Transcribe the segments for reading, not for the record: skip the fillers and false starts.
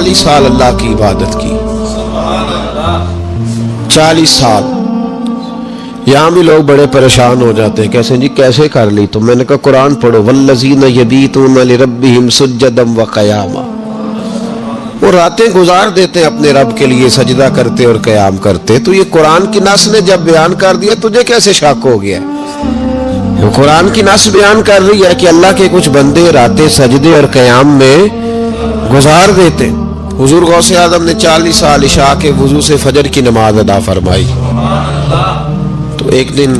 40 سال اللہ کی عبادت کی، 40 سال۔ یہاں بھی لوگ بڑے پریشان ہو جاتے ہیں، کیسے جی کیسے کر لی؟ تو میں نے کہا قرآن پڑھو، والذین یبیتون لربہم سجدا وقیاما، وہ راتیں گزار دیتے ہیں اپنے رب کے لیے سجدہ کرتے اور قیام کرتے۔ تو یہ قرآن کی نص نے جب بیان کر دیا، تجھے کیسے شک ہو گیا؟ قرآن کی نص بیان کر رہی ہے کہ اللہ کے کچھ بندے راتیں سجدے اور قیام میں گزار دیتے۔ حضور غوث اعظم نے 40 سال عشاء کے وضو سے فجر کی نماز ادا فرمائی۔ تو ایک دن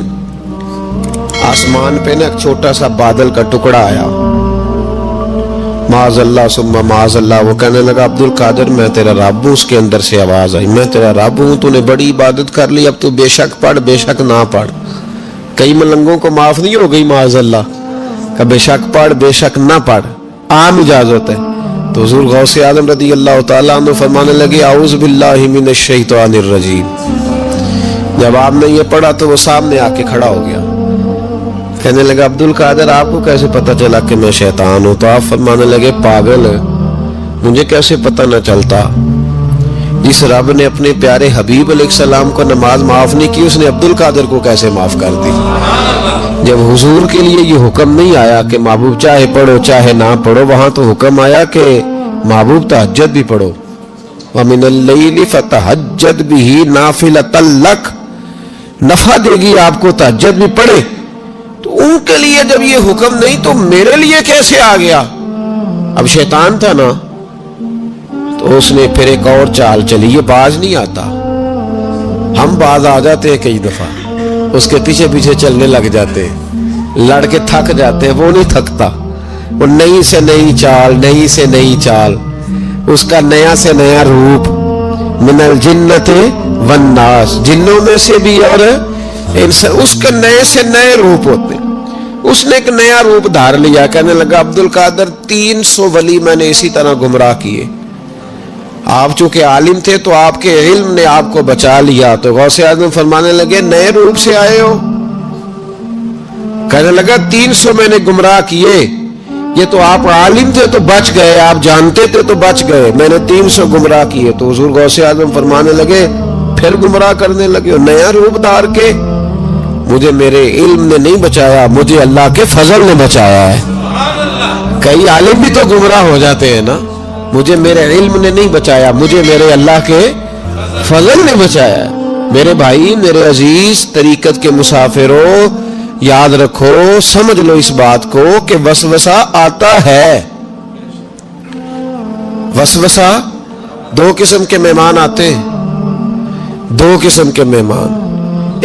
آسمان پہ نا ایک چھوٹا سا بادل کا ٹکڑا آیا، معاذ اللہ ثم معاذ اللہ۔ وہ کہنے لگا عبد القادر میں تیرا رب ہوں۔ اس کے اندر سے آواز آئی میں تیرا رب ہوں، تو نے بڑی عبادت کر لی، اب تو بے شک پڑھ بے شک نہ پڑھ۔ کئی ملنگوں کو معاف نہیں ہو گئی معاذ اللہ کہ بے شک پڑھ بے شک نہ پڑھ، عام اجازت ہے۔ تو حضور غوث اعظم رضی اللہ تعالیٰ عنہ فرمانے لگے اعوذ باللہ من الشیطان الرجیم۔ جب آپ نے یہ پڑھا تو وہ سامنے آ کے کھڑا ہو گیا، کہنے لگا عبد القادر آپ کو کیسے پتہ چلا کہ میں شیطان ہوں؟ تو آپ فرمانے لگے پاگل، مجھے کیسے پتہ نہ چلتا؟ جس رب نے اپنے پیارے حبیب علیہ السلام کو نماز معاف نہیں کی، اس نے عبد القادر کو کیسے معاف کر دی؟ جب حضور کے لیے یہ حکم نہیں آیا کہ محبوب چاہے پڑھو چاہے نہ پڑھو، وہاں تو حکم آیا کہ محبوب تہجد بھی پڑھو، وَمِنَ اللَّيْلِ فَتَہَجَّدْ بِهِ نَافِلَةً لَكَ، نفع دے گی آپ کو، تہجد بھی پڑھے۔ تو ان کے لیے جب یہ حکم نہیں تو میرے لیے کیسے آ گیا؟ اب شیطان تھا نا، تو اس نے پھر ایک اور چال چلی، یہ باز نہیں آتا، ہم باز آ جاتے ہیں کئی دفعہ، اس کے پیچھے پیچھے چلنے لگ جاتے ہیں، لڑ کے تھک جاتے ہیں، وہ نہیں تھکتا، وہ نئی سے نئی چال، نئی سے نئی چال، اس کا نیا سے نیا روپ، من الجنت والناس، جنوں میں سے بھی اور اس کے نئے سے نئے روپ ہوتے۔ اس نے ایک نیا روپ دھار لیا، کہنے لگا عبد القادر 300 ولی میں نے اسی طرح گمراہ کیے، آپ چونکہ عالم تھے تو آپ کے علم نے آپ کو بچا لیا۔ تو غوث اعظم فرمانے لگے نئے روپ سے آئے ہو؟ کہنے لگا 300 میں نے گمراہ کیے، یہ تو آپ عالم تھے تو بچ گئے، آپ جانتے تھے تو بچ گئے، میں نے 300 گمراہ کیے۔ تو حضور غوث اعظم فرمانے لگے پھر گمراہ کرنے لگے ہو نیا روپ دھار کے؟ مجھے میرے علم نے نہیں بچایا، مجھے اللہ کے فضل نے بچایا ہے۔ کئی عالم بھی تو گمراہ ہو جاتے ہیں نا، مجھے میرے علم نے نہیں بچایا، مجھے میرے اللہ کے فضل نے بچایا ہے۔ میرے بھائی، میرے عزیز طریقت کے مسافروں، یاد رکھو، سمجھ لو اس بات کو کہ وسوسہ آتا ہے۔ وسوسہ، دو قسم کے مہمان آتے ہیں، دو قسم کے مہمان۔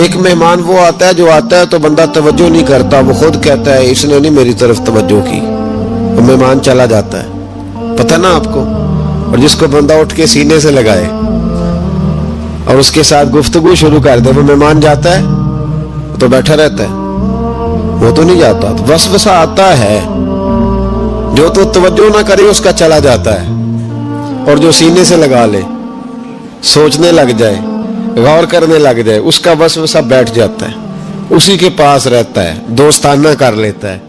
ایک مہمان وہ آتا ہے جو آتا ہے تو بندہ توجہ نہیں کرتا، وہ خود کہتا ہے اس نے نہیں میری طرف توجہ کی، وہ مہمان چلا جاتا ہے، پتہ نا آپ کو۔ اور جس کو بندہ اٹھ کے سینے سے لگائے اور اس کے ساتھ گفتگو شروع کر دے، وہ مہمان جاتا ہے تو بیٹھا رہتا ہے، وہ تو نہیں جاتا۔ تو وسوسہ آتا ہے، جو تو توجہ نہ کرے اس کا چلا جاتا ہے، اور جو سینے سے لگا لے، سوچنے لگ جائے، غور کرنے لگ جائے، اس کا وسوسہ بیٹھ جاتا ہے، اسی کے پاس رہتا ہے، دوستانہ کر لیتا ہے،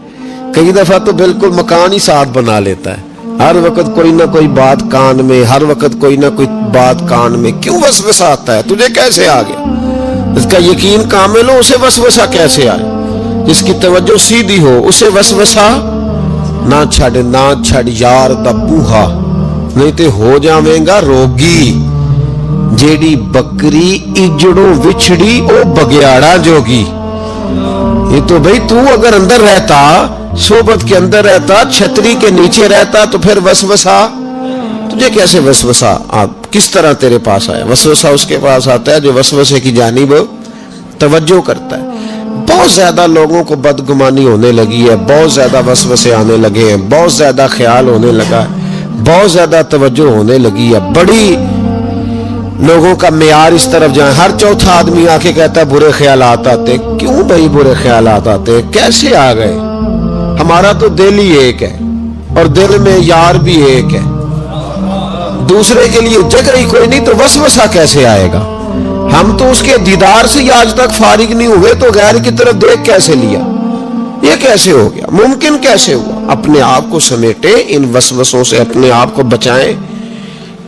کئی دفعہ تو بالکل مکان ہی ساتھ بنا لیتا ہے، ہر وقت کوئی نہ کوئی بات کان میں، ہر وقت کوئی نہ کوئی بات کان میں۔ کیوں وسوسہ آتا ہے؟ تجھے کیسے آ گیا؟ اس کا یقین کامل ہو، اسے وسوسہ کیسے آئے؟ جس کی توجہ سیدھی ہو اسے وسوسہ نہ چھڑ، نہ چھڑ یار دا بوہا، نہیں تے ہو جاویں گا روگی، جیڑی بکری اجڑوں وچھڑی او بگیاڑا جوگی۔ یہ تو بھئی تو اگر اندر رہتا، صحبت کے اندر رہتا، چھتری کے نیچے رہتا، تو پھر وسوسہ تجھے کیسے وسوسہ کس طرح تیرے پاس آیا؟ وسوسہ اس کے پاس آتا ہے جو وسوسے کی جانب توجہ کرتا ہے۔ بہت زیادہ لوگوں کو بدگمانی ہونے لگی ہے، بہت زیادہ وسوسے آنے لگے ہیں، بہت زیادہ خیال ہونے لگا ہے، بہت زیادہ توجہ ہونے لگی ہے، بڑی لوگوں کا معیار اس طرف جائیں، ہر چوتھا آدمی آ کے کہتا ہے برے خیالات آتے۔ کیوں بھائی برے خیالات آتے؟ کیسے آ گئے؟ ہمارا تو دل ہی ایک ہے، اور دل میں یار بھی ایک ہے، دوسرے کے لیے جگہ ہی کوئی نہیں، تو وسوسہ کیسے آئے گا؟ ہم تو اس کے دیدار سے ہی آج تک فارغ نہیں ہوئے، تو غیر کی طرف دیکھ کیسے لیا؟ یہ کیسے ہو گیا؟ ممکن کیسے ہوا؟ اپنے آپ کو سمیٹے، ان وسوسوں سے اپنے آپ کو بچائیں،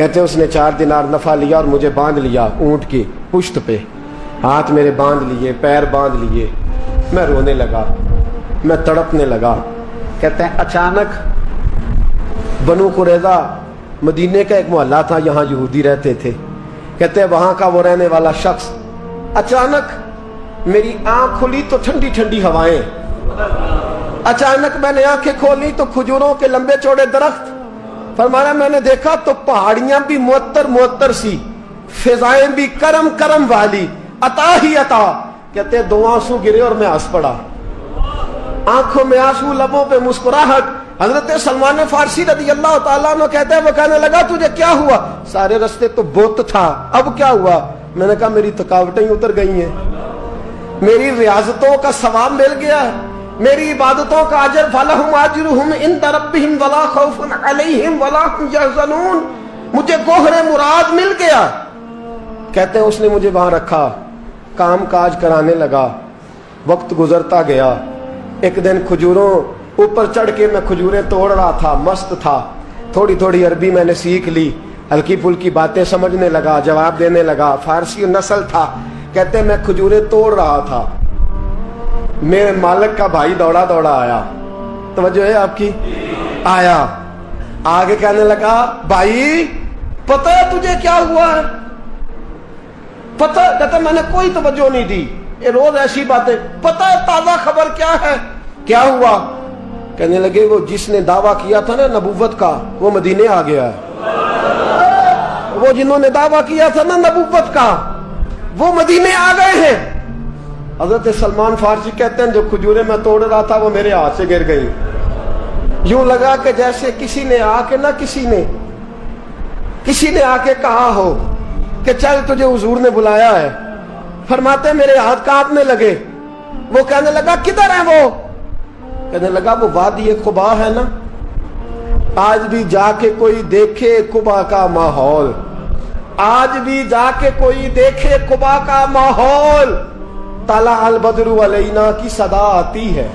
کہتے اس نے 4 دینار نفع لیا اور مجھے باندھ لیا اونٹ کی پشت پہ، ہاتھ میرے باندھ لیے، پیر باندھ لیے، میں رونے لگا، میں تڑپنے لگا۔ کہتے ہیں اچانک بنو قریظہ مدینے کا ایک محلہ تھا، یہاں یہودی رہتے تھے، کہتے ہیں وہاں کا وہ رہنے والا شخص، اچانک میری آنکھ کھلی تو ٹھنڈی ٹھنڈی ہوائیں، اچانک میں نے آنکھیں کھولی تو کھجوروں کے لمبے چوڑے درخت، فرمایا میں نے دیکھا تو پہاڑیاں بھی معطر معطر سی، فضائیں بھی کرم کرم والی، عطا ہی عطا۔ کہتے ہیں 2 آنسو گرے اور میں ہنس پڑا، آنکھوں میں آنسو، لبوں پہ مسکراہٹ۔ حضرت سلمان فارسی رضی اللہ تعالیٰ عنہ کہتے ہیں وہ کہنے لگا تجھے کیا ہوا؟ سارے رستے تو بت تھا، اب کیا ہوا؟ میں نے کہا میری تھکاوٹیں اتر گئی ہیں، میری ریاضتوں کا ثواب مل گیا ہے، میری عبادتوں کا اجر، فَلَهُمْ أَجْرُهُمْ عِنْدَ رَبِّهِمْ وَلَا خَوْفٌ عَلَيْهِمْ وَلَا هُمْ يَحْزَنُونَ، مجھے گوہر مراد مل گیا۔ کہتے ہیں اس نے مجھے وہاں رکھا، کام کاج کرانے لگا، وقت گزرتا گیا۔ ایک دن کھجوروں اوپر چڑھ کے میں کھجوریں توڑ رہا تھا، مست تھا، تھوڑی تھوڑی عربی میں نے سیکھ لی، ہلکی پھلکی باتیں سمجھنے لگا، جواب دینے لگا، فارسی نسل تھا۔ کہتے ہیں میں کھجوریں توڑ رہا تھا، میرے مالک کا بھائی دوڑا دوڑا آیا، توجہ ہے آپ کی، آیا آگے کہنے لگا بھائی پتہ ہے تجھے کیا ہوا ہے؟ پتہ؟ کہتا میں نے کوئی توجہ نہیں دی، یہ روز ایسی باتیں، پتہ ہے تازہ خبر کیا ہے؟ کیا ہوا؟ کہنے لگے وہ جس نے دعویٰ کیا تھا نا نبوت کا وہ مدینے آ گیا ہے، وہ جنہوں نے دعویٰ کیا تھا نا نبوت کا وہ مدینے آ گئے ہیں۔ حضرت سلمان فارسی کہتے ہیں جو کھجوریں میں توڑ رہا تھا وہ میرے ہاتھ سے گر گئی، یوں لگا کہ جیسے کسی نے آ کے کسی نے آ کے کہا ہو کہ چل تجھے حضور نے بلایا ہے۔ فرماتے میرے ہاتھ کانپنے لگے۔ وہ کہنے لگا کدھر ہے وہ؟ کہنے لگا وہ وادی قبا ہے نا، آج بھی جا کے کوئی دیکھے قبا کا ماحول، آج بھی جا کے کوئی دیکھے قبا کا ماحول۔ طلع البدر علینا کی صدا آتی ہے،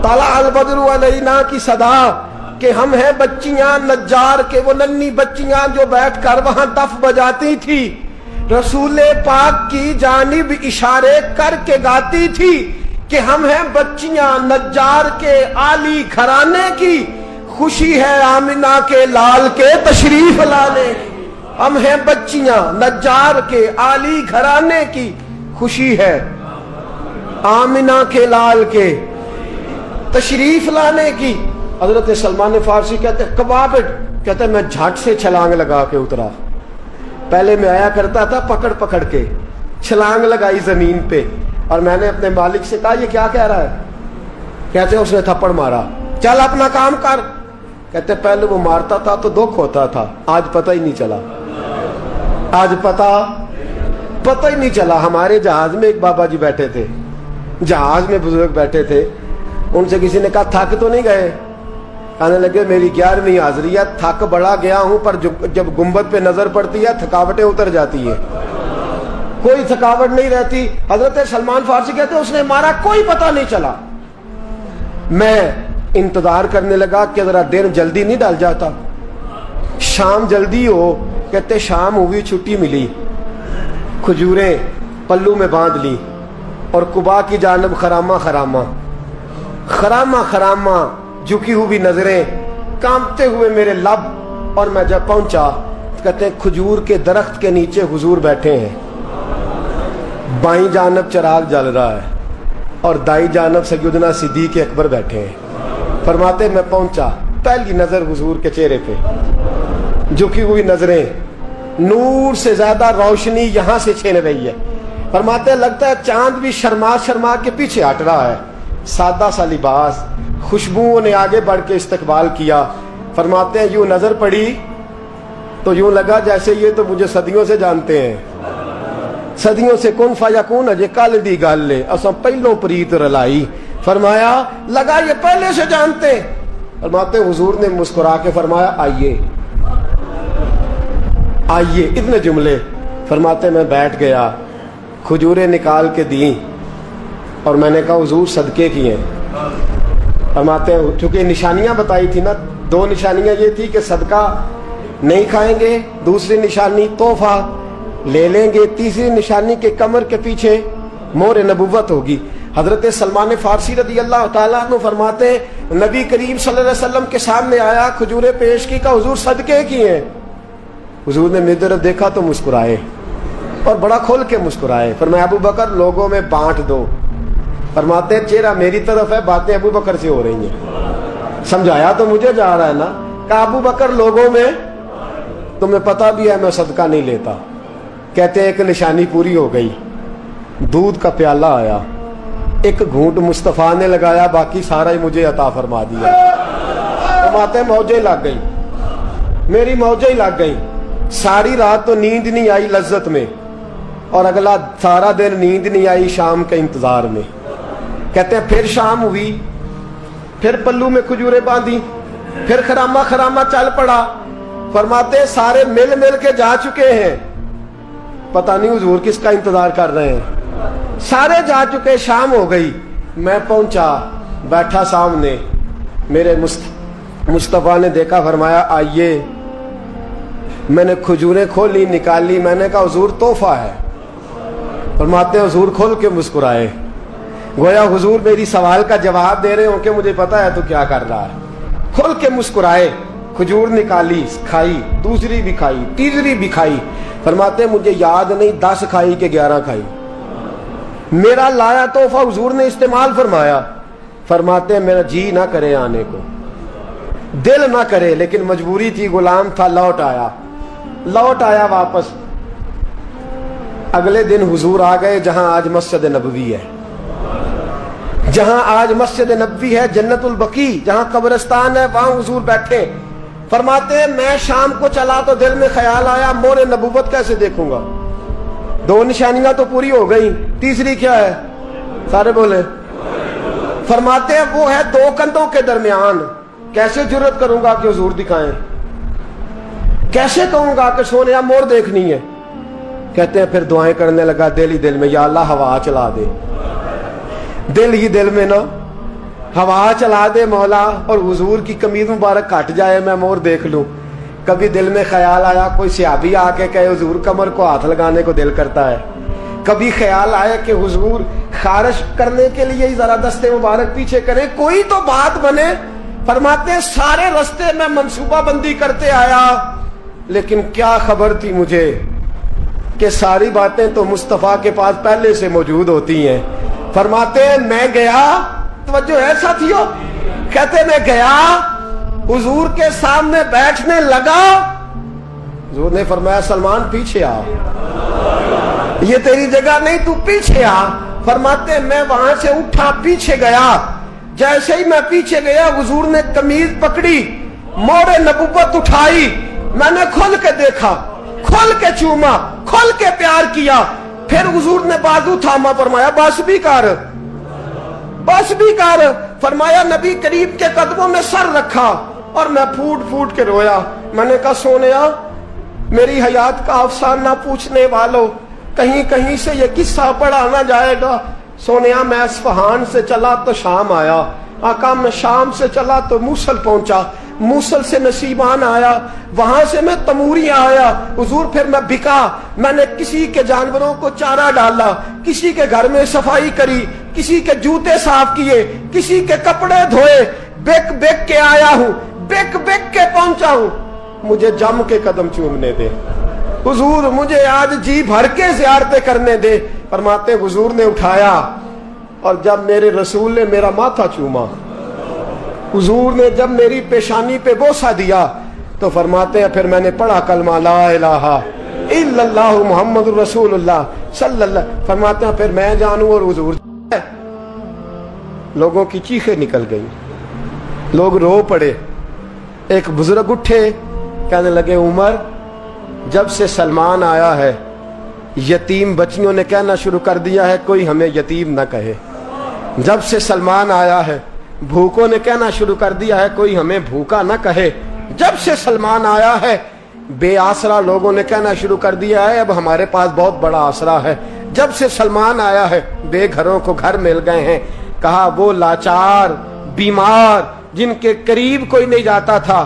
طلع البدر علینا کی صدا، کہ ہم ہیں بچیاں نجار کے، وہ ننھی بچیاں جو بیٹھ کر وہاں دف بجاتی تھی، رسول پاک کی جانب اشارے کر کے گاتی تھی کہ ہم ہیں بچیاں نجار کے عالی گھرانے کی، خوشی ہے آمنہ کے لال کے تشریف لانے کی۔ ہم ہیں بچیاں نجار کے عالی گھرانے کی، خوشی ہے آمنہ کے لال کے تشریف لانے کی۔ حضرت سلمان فارسی کہتے ہیں کباب، کہتے ہیں میں جھٹ سے چھلانگ لگا کے اترا، پہلے میں آیا کرتا تھا پکڑ پکڑ کے، چھلانگ لگائی زمین پہ، اور میں نے اپنے مالک سے کہا یہ کیا کہہ رہا ہے؟ کہتے ہیں اس نے تھپڑ مارا، چل اپنا کام کر۔ کہتے ہیں پہلے وہ مارتا تھا تو دکھ ہوتا تھا، آج پتہ ہی نہیں چلا، آج پتہ ہی نہیں چلا۔ ہمارے جہاز میں ایک بابا جی بیٹھے تھے، جہاز میں بزرگ بیٹھے تھے، ان سے کسی نے کہا تھک تو نہیں گئے؟ کہنے لگے میری 11ویں حاضری ہے، تھک بڑا گیا ہوں، پر جب گنبد پہ نظر پڑتی ہے تھکاوٹیں اتر جاتی ہیں، کوئی تھکاوٹ نہیں رہتی۔ حضرت سلمان فارسی کہتے ہیں اس نے مارا، کوئی پتہ نہیں چلا۔ میں انتظار کرنے لگا کہ ذرا دن جلدی نہیں ڈال جاتا، شام جلدی ہو۔ کہتے شام ہوئی، چھٹی ملی، کھجوریں پلو میں باندھ لی اور قبا کی جانب خرامہ خرامہ جھکی ہوئی نظریں، کانپتے ہوئے میرے لب، اور میں جب پہنچا کہتے ہیں کھجور کے درخت کے نیچے حضور بیٹھے ہیں، بائیں جانب چراغ جل رہا ہے اور دائیں جانب سیدنا صدیق اکبر بیٹھے ہیں۔ فرماتے میں پہنچا، پہلی نظر حضور کے چہرے پہ، جھکی ہوئی نظریں، نور سے زیادہ روشنی یہاں سے چھین رہی ہے۔ فرماتے لگتا ہے چاند بھی شرما کے پیچھے ہٹ رہا ہے، سادہ سا لباس، خوشبوؤں نے آگے بڑھ کے استقبال کیا۔ فرماتے ہیں یوں نظر پڑی تو یوں لگا جیسے یہ تو مجھے صدیوں سے جانتے ہیں، صدیوں سے کن فیکون اجے کل دی گل لے اساں پہلوں پریت رلائی۔ فرمایا لگا یہ پہلے سے جانتے۔ فرماتے حضور نے مسکرا کے فرمایا آئیے اتنے جملے۔ فرماتے میں بیٹھ گیا، کھجوریں نکال کے دیں اور میں نے کہا حضور صدقے کی ہیں۔ فرماتے ہیں چونکہ نشانیاں بتائی تھی نا، 2 نشانیاں یہ تھی کہ صدقہ نہیں کھائیں گے دوسری نشانی تحفہ لے لیں گے، تیسری نشانی کے کمر کے پیچھے مہر نبوت ہوگی۔ حضرت سلمان فارسی رضی اللہ تعالیٰ عنہ فرماتے ہیں نبی کریم صلی اللہ علیہ وسلم کے سامنے آیا، کھجوریں پیش کی، کہا حضور صدقے کی ہیں۔ حضور نے میری طرف دیکھا تو مسکرائے اور بڑا کھول کے مسکرائے، فرمایا ابو بکر لوگوں میں بانٹ دو۔ فرماتے ہیں چہرہ میری طرف ہے، باتیں ابو بکر سے ہو رہی ہیں۔ سمجھایا تو مجھے جا رہا ہے نا، کہا ابو بکر لوگوں میں، تمہیں پتا بھی ہے میں صدقہ نہیں لیتا۔ کہتے ہیں ایک نشانی پوری ہو گئی، دودھ کا پیالہ آیا، ایک گھونٹ مصطفیٰ نے لگایا، باقی سارا ہی مجھے عطا فرما دیا۔ فرماتے ہیں موجیں لگ گئی، میری موجیں لگ گئی، ساری رات تو نیند نہیں آئی لذت میں، اور اگلا سارا دن نیند نہیں آئی شام کے انتظار میں۔ کہتے ہیں پھر شام ہوئی، پھر پلو میں کھجوریں باندھی، پھر خرامہ خرامہ چل پڑا۔ فرماتے ہیں سارے مل مل کے جا چکے ہیں، پتہ نہیں حضور کس کا انتظار کر رہے ہیں، سارے جا چکے، شام ہو گئی۔ میں پہنچا، بیٹھا سامنے، میرے مصطفیٰ نے دیکھا، فرمایا آئیے۔ میں نے کھجوریں کھولی، نکالی، میں نے کہا حضور تحفہ ہے۔ فرماتے ہیں حضور کھول کے مسکرائے، گویا حضور میری سوال کا جواب دے رہے ہوں کہ مجھے پتا ہے تو کیا کر رہا ہے۔ کھول کے مسکرائے، کھجور نکالی، کھائی، دوسری بھی کھائی، تیسری بھی کھائی۔ فرماتے ہیں مجھے یاد نہیں 10 کھائی کہ 11 کھائی۔ میرا لایا تحفہ حضور نے استعمال فرمایا۔ فرماتے ہیں میرا جی نہ کرے آنے کو، دل نہ کرے، لیکن مجبوری تھی، غلام تھا، لوٹ آیا واپس۔ اگلے دن حضور آ گئے جہاں آج مسجد نبوی ہے، جہاں آج مسجد نبوی ہے، جنت البقیع جہاں قبرستان ہے، وہاں حضور بیٹھے۔ فرماتے ہیں میں شام کو چلا تو دل میں خیال آیا مہر نبوت کیسے دیکھوں گا، 2 نشانیاں تو پوری ہو گئی، تیسری کیا ہے؟ سارے بولے۔ فرماتے ہیں وہ ہے 2 کندھوں کے درمیان، کیسے جرت کروں گا کہ حضور دکھائیں، کیسے کہوں گا کہ سونیا مور دیکھنی ہے۔ کہتے ہیں پھر دعائیں کرنے لگا دل ہی دل میں، یا اللہ ہوا چلا دے، دل ہی دل میں نا ہوا چلا دے مولا، اور حضور کی قمیض مبارک کٹ جائے میں مور دیکھ لوں۔ کبھی دل میں خیال آیا کوئی صحابی آ کے کہے حضور کمر کو ہاتھ لگانے کو دل کرتا ہے، کبھی خیال آیا کہ حضور خارش کرنے کے لیے ہی ذرا دستے مبارک پیچھے کریں، کوئی تو بات بنے۔ فرماتے ہیں سارے رستے میں منصوبہ بندی کرتے آیا، لیکن کیا خبر تھی مجھے کہ ساری باتیں تو مصطفیٰ کے پاس پہلے سے موجود ہوتی ہیں۔ فرماتے ہیں میں گیا، توجہ ہے ساتھیو، کہتے میں گیا حضور کے سامنے بیٹھنے لگا، حضور نے فرمایا سلمان پیچھے آ، یہ تیری جگہ نہیں، تو پیچھے آ۔ فرماتے ہیں میں وہاں سے اٹھا پیچھے گیا، جیسے ہی میں پیچھے گیا حضور نے قمیض پکڑی، مہر نبوت اٹھائی، میں نے کھل کے دیکھا، کھل کے چوما، کھل کے پیار کیا۔ پھر حضور نے بازو تھاما، فرمایا بس بھی کر، بس بھی کر۔ فرمایا نبی کریم کے قدموں میں سر رکھا اور میں پھوٹ پھوٹ کے رویا۔ میں نے کہا سونیا میری حیات کا افسانہ پوچھنے والوں، کہیں کہیں سے یہ قصہ پڑھا نہ جائے گا۔ سونیا میں اصفہان سے چلا تو شام آیا، آقا میں شام سے چلا تو موصل پہنچا، موصل سے نصیبان آیا، وہاں سے میں تموری آیا۔ حضور پھر میں بکا، میں نے کسی کے جانوروں کو چارہ ڈالا، کسی کے گھر میں صفائی کری، کسی کے جوتے صاف کیے، کسی کے کپڑے دھوئے، بک بک کے آیا ہوں، بک بک کے پہنچا ہوں، مجھے جم کے قدم چومنے دے حضور، مجھے آج جی بھر کے زیارتیں کرنے دے۔ فرماتے حضور نے اٹھایا اور جب میرے رسول نے میرا ماتھا چوما، حضور نے جب میری پیشانی پہ بوسہ دیا تو فرماتے ہیں پھر میں نے پڑھا کلمہ لا الہ الا اللہ محمد رسول اللہ صلی اللہ۔ فرماتے ہیں پھر میں جانوں اور حضور۔ لوگوں کی چیخیں نکل گئی، لوگ رو پڑے۔ ایک بزرگ اٹھے، کہنے لگے عمر جب سے سلمان آیا ہے یتیم بچیوں نے کہنا شروع کر دیا ہے کوئی ہمیں یتیم نہ کہے، جب سے سلمان آیا ہے بھوکوں نے کہنا شروع کر دیا ہے کوئی ہمیں بھوکا نہ کہے، جب سے سلمان آیا ہے بے آسرا لوگوں نے کہنا شروع کر دیا ہے اب ہمارے پاس بہت بڑا آسرا ہے، جب سے سلمان آیا ہے بے گھروں کو گھر مل گئے ہیں۔ کہا وہ لاچار بیمار جن کے قریب کوئی نہیں جاتا تھا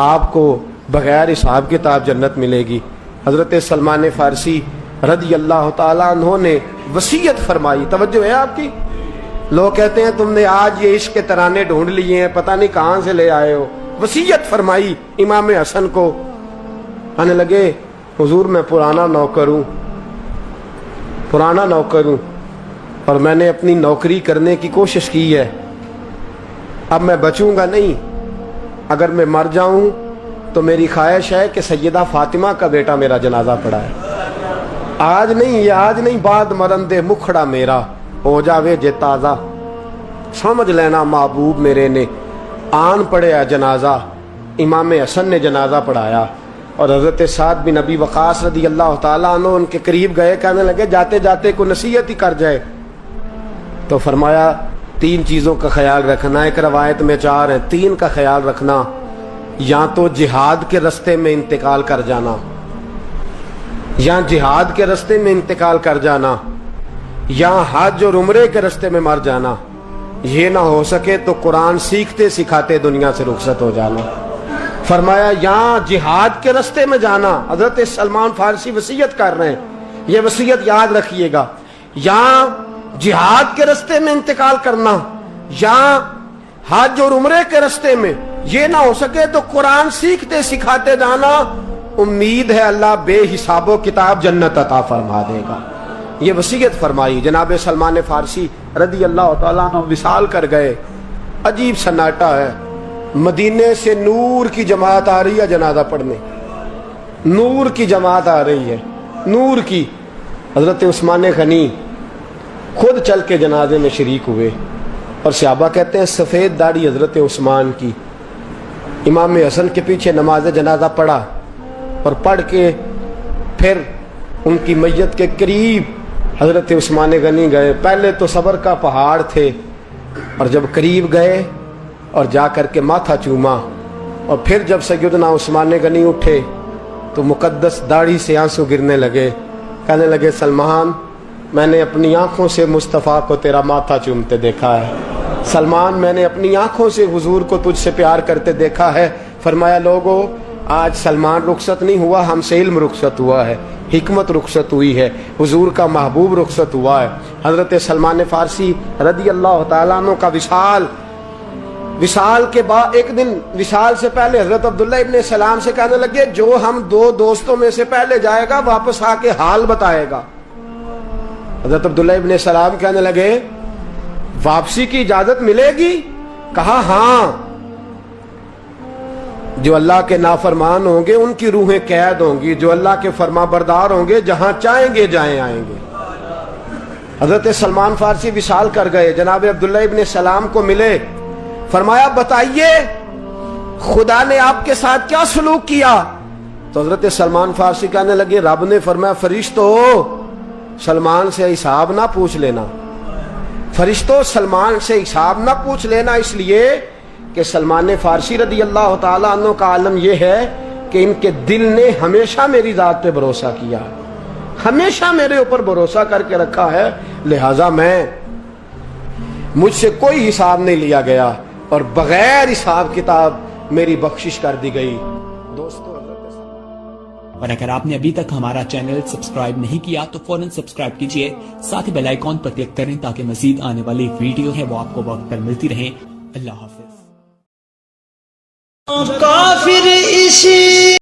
آپ کو بغیر حساب کتاب جنت ملے گی۔ حضرت سلمان فارسی رضی اللہ تعالیٰ عنہ نے وصیت فرمائی، توجہ ہے آپ کی؟ لوگ کہتے ہیں تم نے آج یہ عشق کے ترانے ڈھونڈ لیے ہیں، پتہ نہیں کہاں سے لے آئے ہو۔ وصیت فرمائی امام حسن کو، آنے لگے حضور میں پرانا نوکر ہوں، پرانا نوکر ہوں، اور میں نے اپنی نوکری کرنے کی کوشش کی ہے، اب میں بچوں گا نہیں، اگر میں مر جاؤں تو میری خواہش ہے کہ سیدہ فاطمہ کا بیٹا میرا جنازہ پڑھائے، آج نہیں، یہ آج نہیں، بعد مرن دے مکھڑا میرا ہو جاوے جے تازہ، سمجھ لینا محبوب میرے نے۔ آن پڑھیا جنازہ، امام حسن نے جنازہ پڑھایا، اور حضرت سعد بن ابی وقاص رضی اللہ تعالیٰ عنہ ان کے قریب گئے، کہنے لگے جاتے جاتے کو نصیحت ہی کر جائے، تو فرمایا 3 چیزوں کا خیال رکھنا، ایک روایت میں 4 ہیں، 3 کا خیال رکھنا، یا تو جہاد کے رستے میں انتقال کر جانا، یا جہاد کے رستے میں انتقال کر جانا، یا حج اور عمرے کے رستے میں مر جانا، یہ نہ ہو سکے تو قرآن سیکھتے سکھاتے دنیا سے رخصت ہو جانا۔ فرمایا یا جہاد کے رستے میں جانا، حضرت سلمان فارسی وصیت کر رہے ہیں، یہ وصیت یاد رکھیے گا، یا جہاد کے رستے میں انتقال کرنا، یا حج اور عمرے کے رستے میں، یہ نہ ہو سکے تو قرآن سیکھتے سکھاتے جانا، امید ہے اللہ بے حساب و کتاب جنت عطا فرما دے گا۔ یہ وصیت فرمائی۔ جناب سلمان فارسی رضی اللہ تعالیٰ عنہ وصال کر گئے، عجیب سناٹا ہے، مدینے سے نور کی جماعت آ رہی ہے جنازہ پڑھنے، نور کی جماعت آ رہی ہے، نور کی۔ حضرت عثمان غنی خود چل کے جنازے میں شریک ہوئے، اور صحابہ کہتے ہیں سفید داڑھی حضرت عثمان کی، امام حسن کے پیچھے نماز جنازہ پڑھا، اور پڑھ کے پھر ان کی میت کے قریب حضرت عثمان غنی گئے۔ پہلے تو صبر کا پہاڑ تھے، اور جب قریب گئے اور جا کر کے ماتھا چوما، اور پھر جب سیدنا عثمان غنی اٹھے تو مقدس داڑھی سے آنسو گرنے لگے، کہنے لگے سلمان میں نے اپنی آنکھوں سے مصطفیٰ کو تیرا ماتھا چومتے دیکھا ہے، سلمان میں نے اپنی آنکھوں سے حضور کو تجھ سے پیار کرتے دیکھا ہے۔ فرمایا لوگو آج سلمان رخصت نہیں ہوا، ہم سے علم رخصت ہوا ہے، حکمت رخصت ہوئی ہے، حضور کا محبوب رخصت ہوا ہے۔ حضرت سلمان فارسی رضی اللہ تعالیٰ عنہ کا وصال کے بعد ایک دن وصال سے پہلے حضرت عبداللہ ابن سلام سے کہنے لگے جو ہم 2 دوستوں میں سے پہلے جائے گا واپس آ کے حال بتائے گا۔ حضرت عبداللہ ابن سلام کہنے لگے واپسی کی اجازت ملے گی؟ کہا ہاں، جو اللہ کے نافرمان ہوں گے ان کی روحیں قید ہوں گی، جو اللہ کے فرما بردار ہوں گے جہاں چاہیں گے جائیں آئیں گے۔ حضرت سلمان فارسی وصال کر گئے، جناب عبداللہ ابن سلام کو ملے، فرمایا بتائیے خدا نے آپ کے ساتھ کیا سلوک کیا؟ تو حضرت سلمان فارسی کہنے لگے رب نے فرمایا فرشتو سلمان سے حساب نہ پوچھ لینا، فرشتوں سلمان سے حساب نہ پوچھ لینا، اس لیے کہ سلمان فارسی رضی اللہ تعالیٰ عنہ کا عالم یہ ہے کہ ان کے دل نے ہمیشہ میری ذات پہ بھروسہ کیا، ہمیشہ میرے اوپر بھروسہ کر کے رکھا ہے، لہٰذا مجھ سے کوئی حساب نہیں لیا گیا اور بغیر حساب کتاب میری بخشش کر دی گئی۔ دوستو اور اگر آپ نے ابھی تک ہمارا چینل سبسکرائب نہیں کیا تو فوراً سبسکرائب کیجئے، ساتھ ہی بیل آئیکن پر کلک کریں تاکہ مزید آنے والی ویڈیو ہے وہ آپ کو وقت پر ملتی رہیں۔ اللہ حافظ۔ کافر اسی